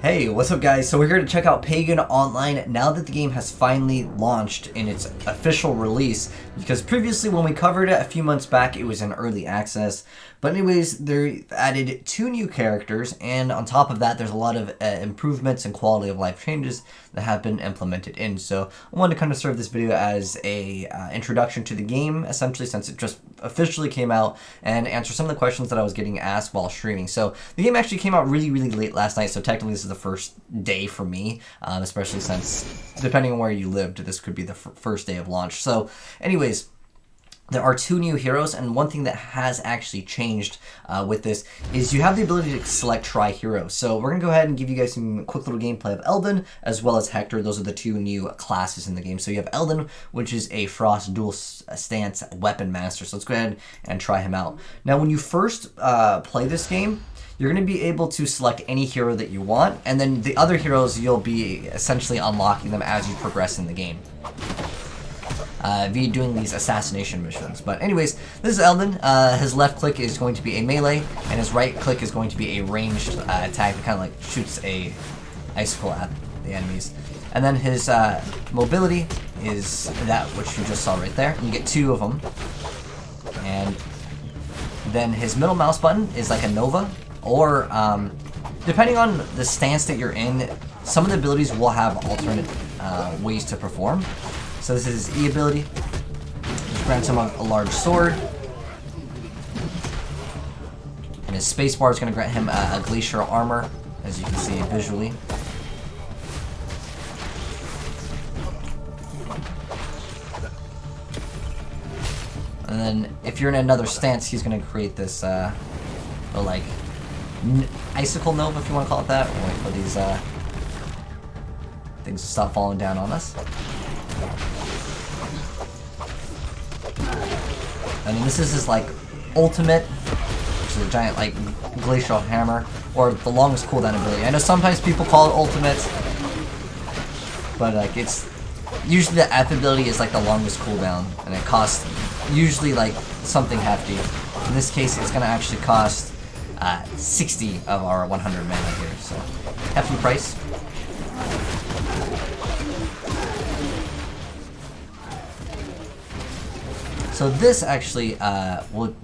Hey, what's up guys? So we're here to check out Pagan online now that the game has finally launched in its official release, because previously when we covered it a few months back it was in early access. But anyways, they added 2 new characters, and on top of that there's a lot of improvements and quality of life changes that have been implemented in. So I wanted to kind of serve this video as a introduction to the game, essentially, since it just officially came out, and answer some of the questions that I was getting asked while streaming. So the game actually came out really late last night, so technically this is the first day for me, especially since depending on where you lived, this could be the first day of launch. So anyways, there are 2 new heroes, and one thing that has actually changed with this is you have the ability to select tri-hero. So we're going to go ahead and give you guys some quick little gameplay of Eldon as well as Hector. Those are the 2 new classes in the game. So you have Eldon, which is a Frost dual stance weapon master. So let's go ahead and try him out. Now when you first play this game, you're going to be able to select any hero that you want, and then the other heroes you'll be essentially unlocking them as you progress in the game via doing these assassination missions. But anyways, this is Eldon. His left click is going to be a melee, and his right click is going to be a ranged attack that kind of like shoots a icicle at the enemies. And then his mobility is that which you just saw right there. You get 2 of them. And then his middle mouse button is like a Nova, or depending on the stance that you're in, some of the abilities will have alternate ways to perform. So this is his E ability, which grants him a large sword. And his spacebar is going to grant him a glacier armor, as you can see visually. And then if you're in another stance, he's going to create this like icicle nova, if you want to call it that. We'll wait for these things to stop falling down on us. And this is his like ultimate, which is a giant like glacial hammer, or the longest cooldown ability. I know sometimes people call it ultimate, but like it's usually the F ability is like the longest cooldown, and it costs usually like something hefty. In this case, it's gonna actually cost 60 of our 100 mana here, so hefty price. So this actually will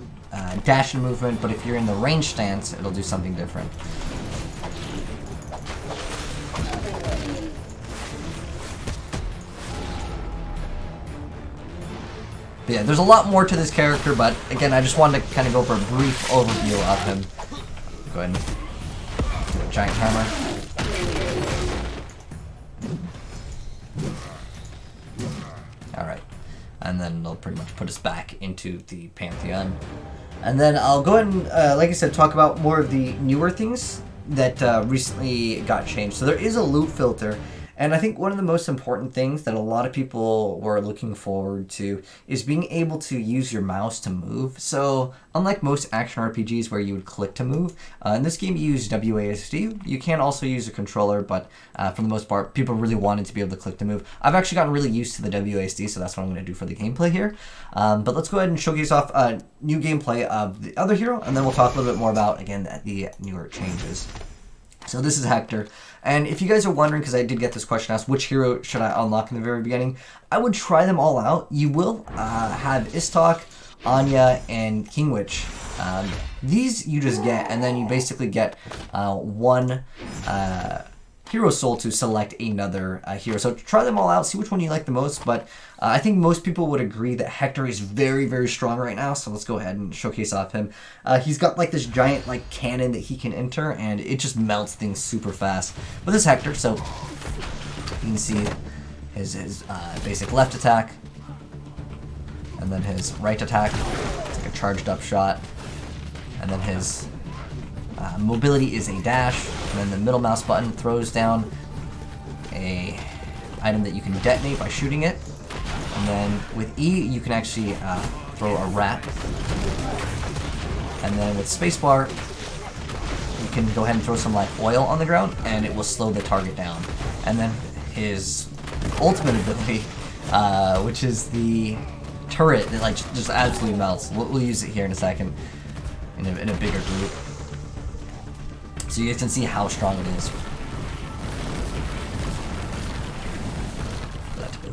dash in movement, but if you're in the range stance, it'll do something different. But yeah, there's a lot more to this character, but again, I just wanted to kind of go over a brief overview of him. Go ahead and do a giant hammer. Alright. And then they'll pretty much put us back into the Pantheon. And then I'll go ahead and, like I said, talk about more of the newer things that recently got changed. So there is a loot filter, and I think one of the most important things that a lot of people were looking forward to is being able to use your mouse to move. So unlike most action RPGs where you would click to move, in this game you use WASD. You can also use a controller, but for the most part, people really wanted to be able to click to move. I've actually gotten really used to the WASD, so that's what I'm going to do for the gameplay here. But let's go ahead and showcase off new gameplay of the other hero, and then we'll talk a little bit more about, again, the newer changes. So this is Hector, and if you guys are wondering, because I did get this question asked, which hero should I unlock in the very beginning, I would try them all out. You will have Istok, Anya, and King Witch. These you just get, and then you basically get 1 hero soul to select another hero. So try them all out, see which one you like the most, but I think most people would agree that Hector is very strong right now, so let's go ahead and showcase off him. He's got like this giant like cannon that he can enter, and it just melts things super fast. But this is Hector, so you can see his basic left attack, and then his right attack, it's like a charged up shot, and then his mobility is a dash, and then the middle mouse button throws down a item that you can detonate by shooting it. And then with E, you can actually throw a rat. And then with spacebar, you can go ahead and throw some like oil on the ground, and it will slow the target down. And then his ultimate ability, which is the turret that like just absolutely melts. We'll use it here in a second in a bigger group, so you guys can see how strong it is.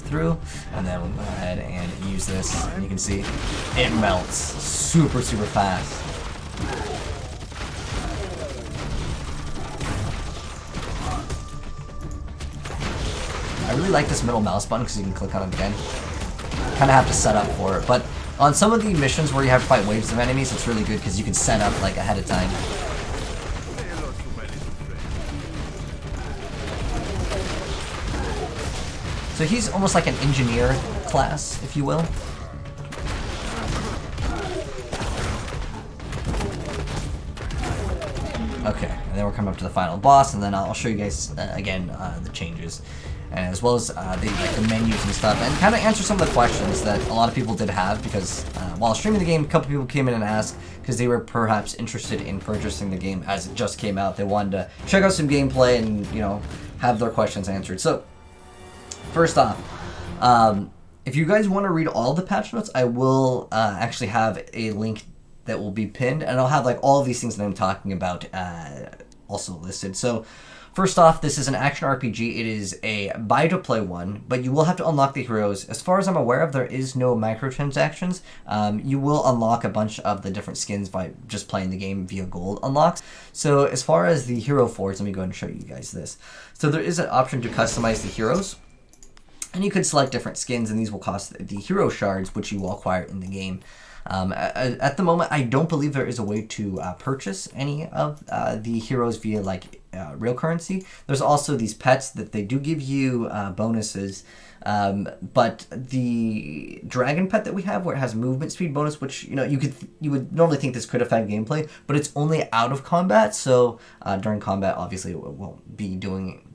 through, and then we'll go ahead and use this, and you can see it melts super fast. I really like this middle mouse button because you can click on it again. Kind of have to set up for it, but on some of the missions where you have to fight waves of enemies, it's really good because you can set up like ahead of time. So he's almost like an engineer class, if you will. Okay, and then we're coming up to the final boss, and then I'll show you guys again the changes, and as well as the menus and stuff, and kind of answer some of the questions that a lot of people did have, because while streaming the game, a couple people came in and asked because they were perhaps interested in purchasing the game as it just came out. They wanted to check out some gameplay and, you know, have their questions answered. So first off, if you guys want to read all the patch notes, I will actually have a link that will be pinned, and I'll have like all of these things that I'm talking about also listed. So first off, this is an action RPG. It is a buy-to-play one, but you will have to unlock the heroes. As far as I'm aware of, there is no microtransactions. You will unlock a bunch of the different skins by just playing the game via gold unlocks. So as far as the hero forts, let me go ahead and show you guys this. So there is an option to customize the heroes, and you could select different skins, and these will cost the hero shards, which you will acquire in the game. At the moment, I don't believe there is a way to purchase any of the heroes via like real currency. There's also these pets that they do give you bonuses, but the dragon pet that we have, where it has movement speed bonus, which you would normally think this could affect gameplay, but it's only out of combat. So during combat, obviously, it won't be doing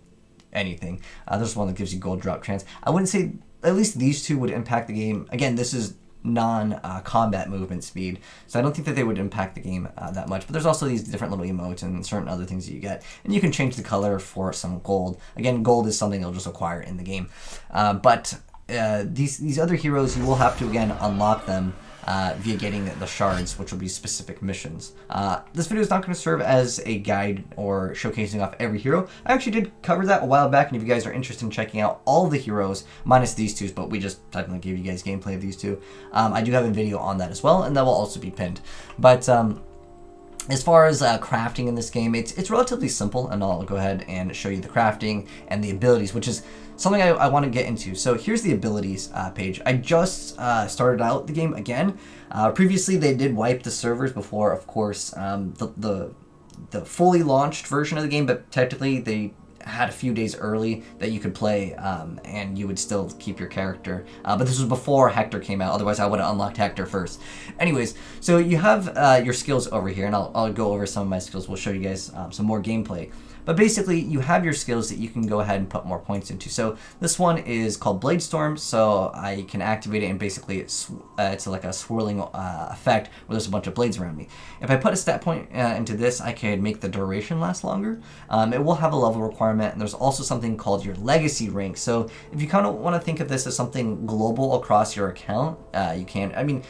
anything. There's one that gives you gold drop chance. I wouldn't say at least these two would impact the game. Again, this is non-combat movement speed, so I don't think that they would impact the game that much. But there's also these different little emotes and certain other things that you get, and you can change the color for some gold. Again, gold is something you'll just acquire in the game, but these other heroes, you will have to again unlock them via getting the shards, which will be specific missions. This video is not going to serve as a guide or showcasing off every hero. I actually did cover that a while back, and if you guys are interested in checking out all the heroes, minus these two, but we just technically gave you guys gameplay of these two, I do have a video on that as well, and that will also be pinned. But as far as crafting in this game, it's relatively simple, and I'll go ahead and show you the crafting and the abilities, which is something I want to get into. So here's the abilities page. I just started out the game again. Previously, they did wipe the servers before, of course, the fully launched version of the game, but technically they had a few days early that you could play, and you would still keep your character. But this was before Hector came out, otherwise I would have unlocked Hector first. Anyways, so you have your skills over here, and I'll go over some of my skills. We'll show you guys some more gameplay. But basically, you have your skills that you can go ahead and put more points into. So this one is called Blade Storm, so I can activate it, and basically it's like a swirling effect where there's a bunch of blades around me. If I put a stat point into this, I can make the duration last longer. It will have a level requirement, and there's also something called your legacy rank. So if you kind of want to think of this as something global across your account, you can. I mean,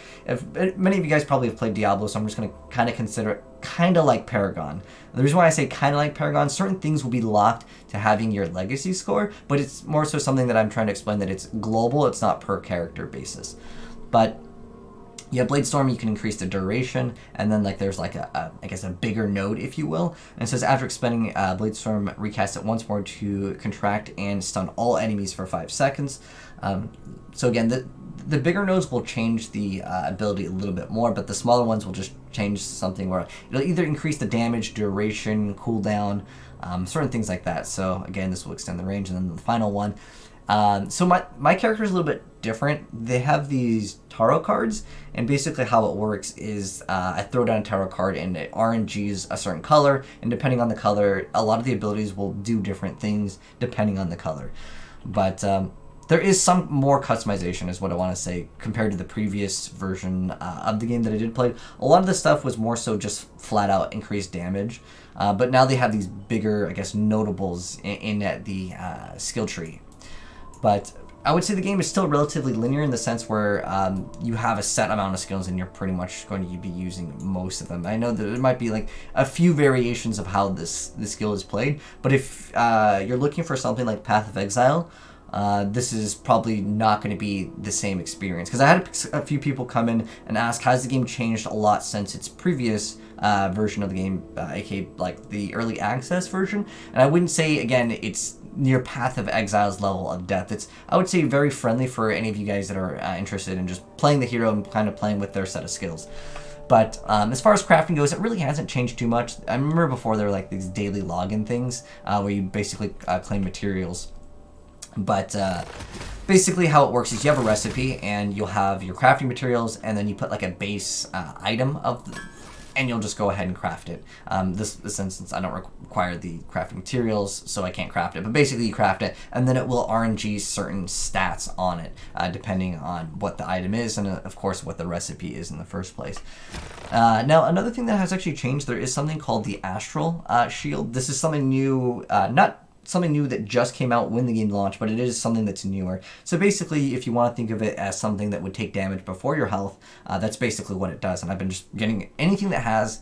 many of you guys probably have played Diablo, so I'm just going to kind of consider it kind of like Paragon. The reason why I say kind of like Paragon, certain things will be locked to having your legacy score, but it's more so something that I'm trying to explain that it's global, it's not per character basis. But yeah, Blade Storm, you can increase the duration, and then like there's like I guess a bigger node, if you will. And it says after expending Blade Storm, recast it once more to contract and stun all enemies for 5 seconds. So again, the bigger nodes will change the ability a little bit more, but the smaller ones will just change something where it'll either increase the damage, duration, cooldown, certain things like that. So again, this will extend the range. And then the final one. So my character is a little bit different. They have these tarot cards, and basically how it works is I throw down a tarot card and it RNGs a certain color, and depending on the color, a lot of the abilities will do different things depending on the color. But there is some more customization, is what I want to say, compared to the previous version of the game that I did play. A lot of the stuff was more so just flat out increased damage, but now they have these bigger, I guess, notables in the skill tree. But I would say the game is still relatively linear in the sense where you have a set amount of skills and you're pretty much going to be using most of them. I know that there might be like a few variations of how this skill is played, but if you're looking for something like Path of Exile, this is probably not going to be the same experience. Because I had a few people come in and ask, has the game changed a lot since its previous version of the game, aka like the early access version? And I wouldn't say, again, it's near Path of Exile's level of depth. It's, I would say, very friendly for any of you guys that are interested in just playing the hero and kind of playing with their set of skills. But as far as crafting goes, it really hasn't changed too much. I remember before there were like these daily login things where you basically claim materials. But basically how it works is you have a recipe and you'll have your crafting materials, and then you put like a base item of the, and you'll just go ahead and craft it. This instance, I don't require the crafting materials, so I can't craft it. But basically you craft it, and then it will RNG certain stats on it, depending on what the item is, and of course what the recipe is in the first place. Now, another thing that has actually changed, there is something called the Astral Shield. This is something new, not something new that just came out when the game launched, but it is something that's newer. So basically, if you want to think of it as something that would take damage before your health, that's basically what it does. And I've been just getting anything that has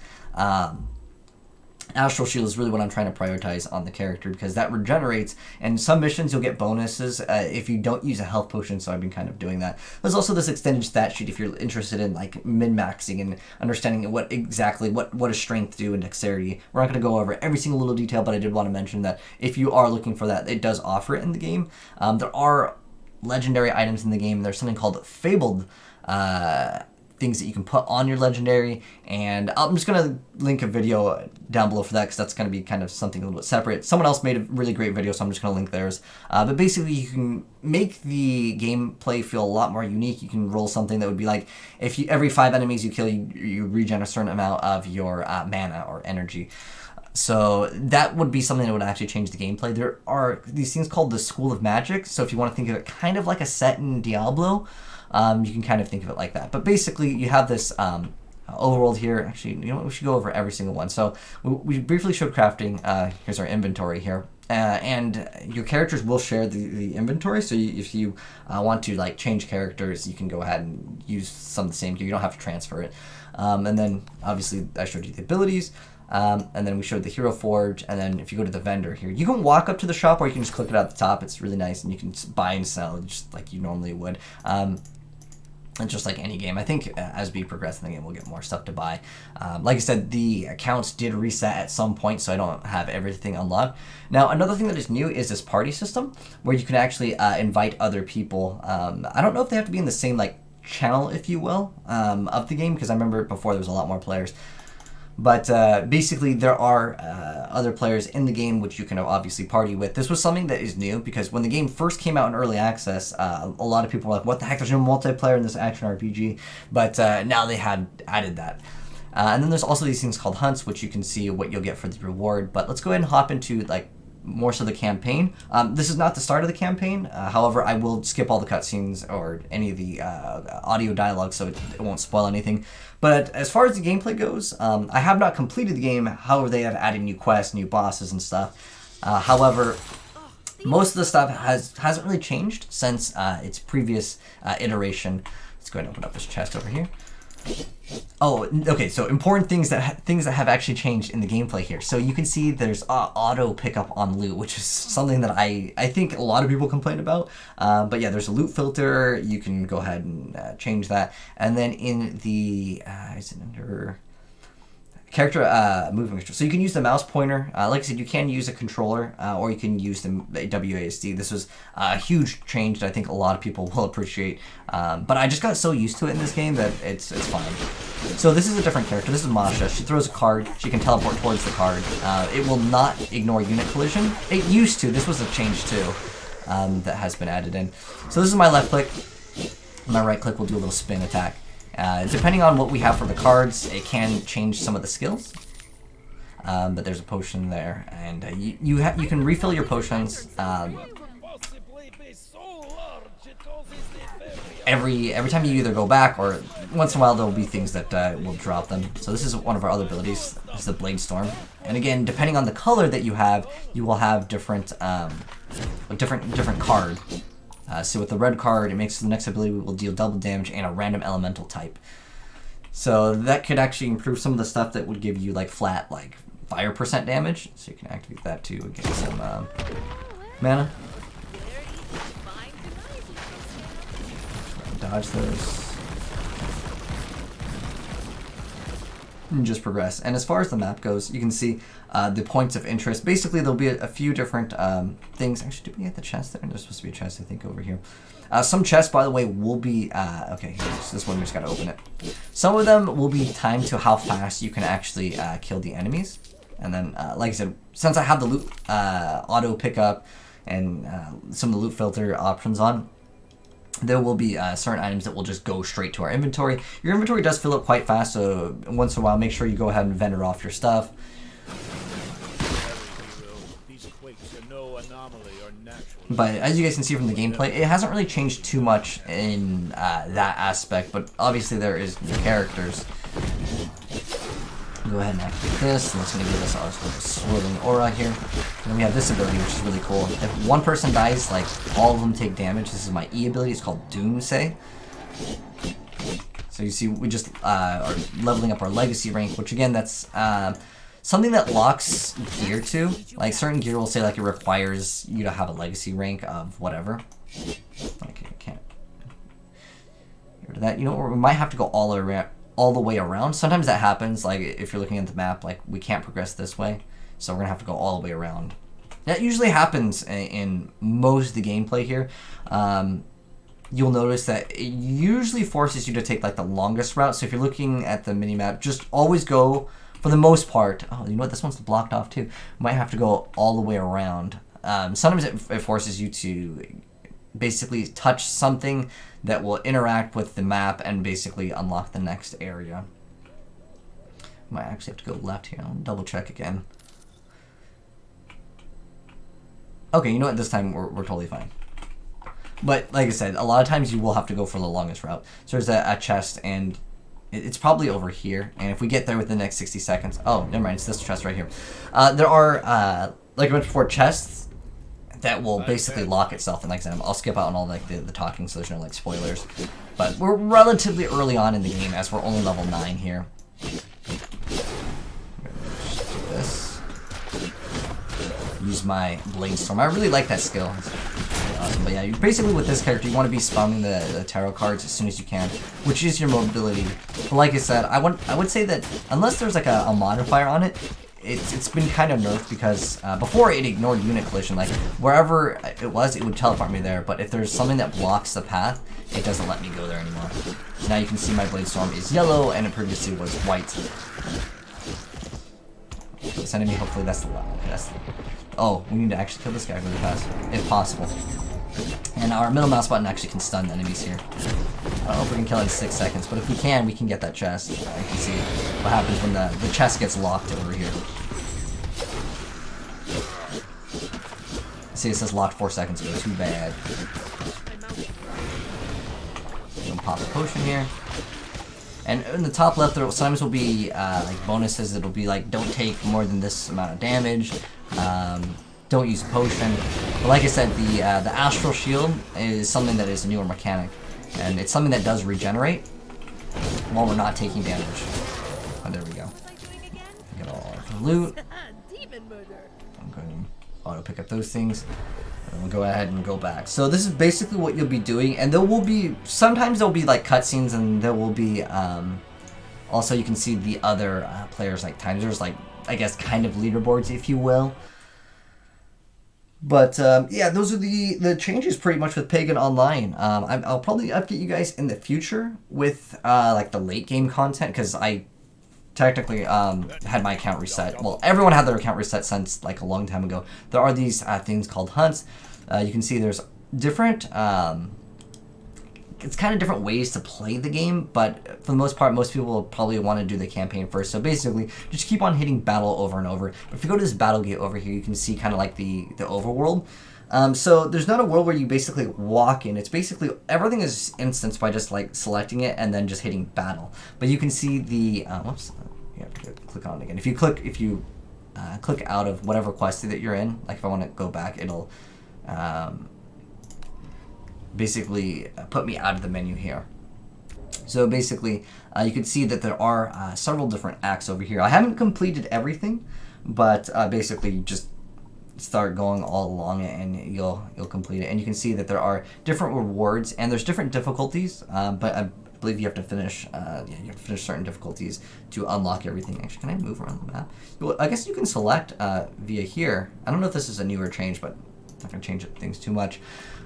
Astral Shield is really what I'm trying to prioritize on the character, because that regenerates, and some missions you'll get bonuses if you don't use a health potion, so I've been kind of doing that. There's also this extended stat sheet if you're interested in like min-maxing and understanding what exactly what does strength do and dexterity. We're not going to go over every single little detail, but I did want to mention that if you are looking for that, it does offer it in the game. There are legendary items in the game. There's something called Fabled things that you can put on your legendary, and I'm just going to link a video down below for that, because that's going to be kind of something a little bit separate. Someone else made a really great video, so I'm just going to link theirs. But basically, you can make the gameplay feel a lot more unique. You can roll something that would be like, if you every 5 enemies you kill, you regen a certain amount of your mana or energy. So that would be something that would actually change the gameplay. There are these things called the School of Magic, so if you want to think of it kind of like a set in Diablo, you can kind of think of it like that. But basically, you have this overworld here. Actually, you know what? We should go over every single one. So we briefly showed crafting. Here's our inventory here. And your characters will share the inventory. So if you want to like change characters, you can go ahead and use some of the same gear. You don't have to transfer it. And then obviously I showed you the abilities. And then we showed the Hero Forge, and then if you go to the vendor here, you can walk up to the shop, or you can just click it at the top. It's really nice, and you can buy and sell just like you normally would. And just like any game, I think as we progress in the game, we'll get more stuff to buy. Like I said, the accounts did reset at some point, so I don't have everything unlocked. Now, another thing that is new is this party system, where you can actually invite other people. I don't know if they have to be in the same like channel, if you will, of the game, because I remember before there was a lot more players. But basically, there are other players in the game which you can obviously party with. This was something that is new, because when the game first came out in early access, a lot of people were like, what the heck, there's no multiplayer in this action RPG. But now they had added that. And then there's also these things called hunts, which you can see what you'll get for the reward. But let's go ahead and hop into like more so the campaign. This is not the start of the campaign. However, I will skip all the cutscenes or any of the audio dialogue, so it won't spoil anything. But as far as the gameplay goes, I have not completed the game. However, they have added new quests, new bosses, and stuff. However, most of the stuff hasn't really changed since its previous iteration. Let's go ahead and open up this chest over here. Oh, okay, so important things that have actually changed in the gameplay here. So you can see there's auto pickup on loot, which is something that I think a lot of people complain about. But yeah, there's a loot filter. You can go ahead and change that. And then in the, is it under character movement control? So you can use the mouse pointer. Like I said, you can use a controller, or you can use the WASD. This was a huge change that I think a lot of people will appreciate. But I just got so used to it in this game that it's fine. So this is a different character. This is Masha. She throws a card. She can teleport towards the card. It will not ignore unit collision. It used to. This was a change too that has been added in. So this is my left click. My right click will do a little spin attack. Depending on what we have for the cards, it can change some of the skills. But there's a potion there, and you can refill your potions every time you either go back, or once in a while there will be things that will drop them. So this is one of our other abilities. This is the Blade Storm, and again, depending on the color that you will have different card. So with the red card, it makes the next ability will deal double damage and a random elemental type. So that could actually improve some of the stuff that would give you like flat like fire % damage. So you can activate that too and get some mana. dodge those. And just progress. And as far as the map goes, you can see the points of interest. Basically, there'll be a few different things. Actually, did we get the chest there? There's supposed to be a chest, I think, over here. Some chests, by the way, will be... okay, this one, we just got to open it. Some of them will be timed to how fast you can actually kill the enemies. And then, like I said, since I have the loot auto pickup and some of the loot filter options on, there will be certain items that will just go straight to our inventory. Your inventory does fill up quite fast, so once in a while, make sure you go ahead and vendor off your stuff. But as you guys can see from the gameplay, it hasn't really changed too much in that aspect, but obviously there is new characters. Go ahead and activate this, and it's going to give us our swirling aura here. And then we have this ability, which is really cool. If one person dies, like, all of them take damage. This is my E ability. It's called Doomsay. So you see, we just are leveling up our legacy rank, which again, that's something that locks gear to. Like, certain gear will say, like, it requires you to have a legacy rank of whatever. Okay, I can't get rid of that. You know what, we might have to go all the way around. Sometimes that happens, like if you're looking at the map, like we can't progress this way, so we're gonna have to go all the way around. That usually happens in most of the gameplay here. You'll notice that it usually forces you to take like the longest route, so if you're looking at the mini-map, just always go, for the most part, oh, you know what, this one's blocked off too, might have to go all the way around. Sometimes it forces you to basically touch something that will interact with the map and basically unlock the next area. Might actually have to go left here. I'll double check again. Okay, you know what? This time we're totally fine. But like I said, a lot of times you will have to go for the longest route. So there's a chest, and it's probably over here. And if we get there within the next 60 seconds... Oh, never mind. It's this chest right here. There are, like I mentioned before, chests that will basically lock itself. And like I said, I'll skip out on all like the talking, so there's no like spoilers. But we're relatively early on in the game, as we're only level 9 here. Just do this. Use my Blade Storm. I really like that skill. It's really awesome. But yeah, basically with this character, you want to be spawning the tarot cards as soon as you can, which is your mobility. But like I said, I would say that unless there's like a modifier on it, it's been kind of nerfed, because before it ignored unit collision. Like wherever it was, it would teleport me there. But if there's something that blocks the path, it doesn't let me go there anymore. So now you can see my Blade Storm is yellow, and it previously was white. This enemy, hopefully that's the level. Oh, we need to actually kill this guy really fast, if possible. And our middle mouse button actually can stun enemies here. I don't know if we can kill it in 6 seconds, but if we can get that chest. You can see what happens when the chest gets locked over here. See, it says locked 4 seconds ago. Too bad. I'm gonna pop a potion here. And in the top left, there sometimes will be like bonuses. It'll be like, don't take more than this amount of damage. Don't use a potion. But like I said, the Astral Shield is something that is a newer mechanic. And it's something that does regenerate while we're not taking damage. Oh, there we go. Get all our loot. I'm going to auto pick up those things. And we'll go ahead and go back. So this is basically what you'll be doing. And there will be, sometimes there'll be like cutscenes, and there will be, also you can see the other players like times. There's like, I guess, kind of leaderboards, if you will. But yeah, those are the changes pretty much with Pagan Online. I'll probably update you guys in the future with like the late game content, because I technically had my account reset. Well, everyone had their account reset since like a long time ago. There are these things called hunts. You can see there's different... it's kind of different ways to play the game, but for the most part, most people will probably want to do the campaign first. So basically, just keep on hitting battle over and over. But if you go to this battle gate over here, you can see kind of like the overworld. So there's not a world where you basically walk in. It's basically, everything is instanced by just like selecting it and then just hitting battle. But you can see the, whoops, you have to click on it again. If you click out of whatever quest that you're in, like if I want to go back, it'll, basically put me out of the menu here. So basically, you can see that there are several different acts over here. I haven't completed everything, but basically just start going all along it, and you'll complete it. And you can see that there are different rewards and there's different difficulties, but I believe you have to finish you have to finish certain difficulties to unlock everything. Actually, can I move around the map? Well, I guess you can select via here. I don't know if this is a newer change, but I'm not going to change things too much.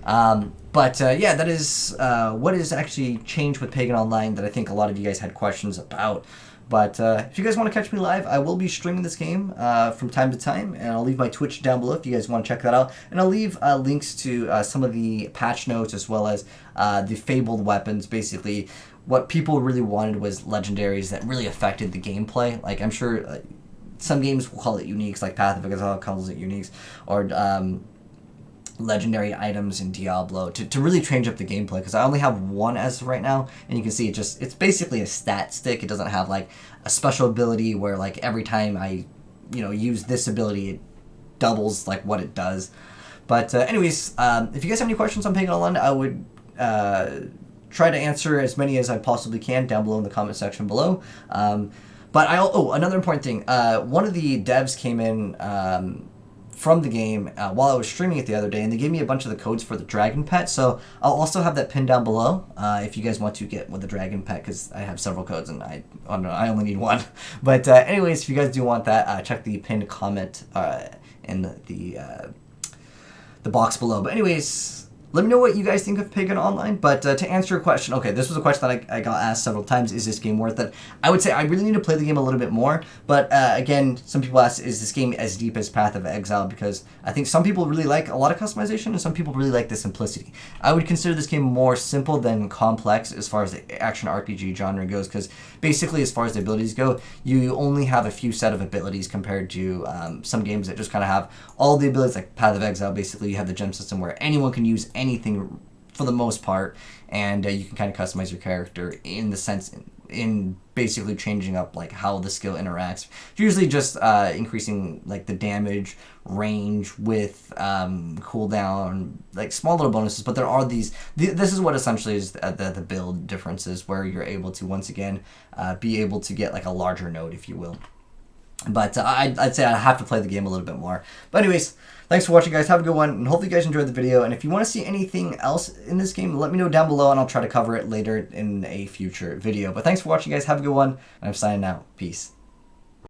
Yeah, that is what is actually changed with Pagan Online that I think a lot of you guys had questions about. But if you guys want to catch me live, I will be streaming this game from time to time, and I'll leave my Twitch down below if you guys want to check that out. And I'll leave links to some of the patch notes as well as the fabled weapons. Basically, what people really wanted was legendaries that really affected the gameplay. Like, I'm sure some games will call it uniques, like Path of Exile calls it uniques, or legendary items in Diablo to really change up the gameplay, because I only have one as of right now, and you can see it's basically a stat stick. It doesn't have like a special ability where like every time I use this ability it doubles like what it does. But anyways, if you guys have any questions on Pagan Online, I would try to answer as many as I possibly can down below in the comment section below. But another important thing, one of the devs came in from the game while I was streaming it the other day, and they gave me a bunch of the codes for the dragon pet, so I'll also have that pinned down below if you guys want to get with the dragon pet, because I have several codes and I only need one. But anyways, if you guys do want that, check the pinned comment in the box below. But anyways, let me know what you guys think of Pagan Online. But to answer your question, okay, this was a question that I got asked several times. Is this game worth it? I would say I really need to play the game a little bit more. But again, some people ask, is this game as deep as Path of Exile? Because I think some people really like a lot of customization and some people really like the simplicity. I would consider this game more simple than complex as far as the action RPG genre goes, because basically as far as the abilities go, you only have a few set of abilities compared to some games that just kind of have all the abilities, like Path of Exile. Basically, you have the gem system where anyone can use anything for the most part, and you can kind of customize your character in the sense in basically changing up like how the skill interacts. Usually just increasing like the damage, range, with cooldown, like small little bonuses. But there are these. This is what essentially is the build differences, where you're able to once again be able to get like a larger node, if you will. But I'd say I have to play the game a little bit more. But anyways, thanks for watching, guys. Have a good one, and hopefully you guys enjoyed the video. And if you want to see anything else in this game, let me know down below, and I'll try to cover it later in a future video. But thanks for watching, guys. Have a good one, and I'm signing out. Peace.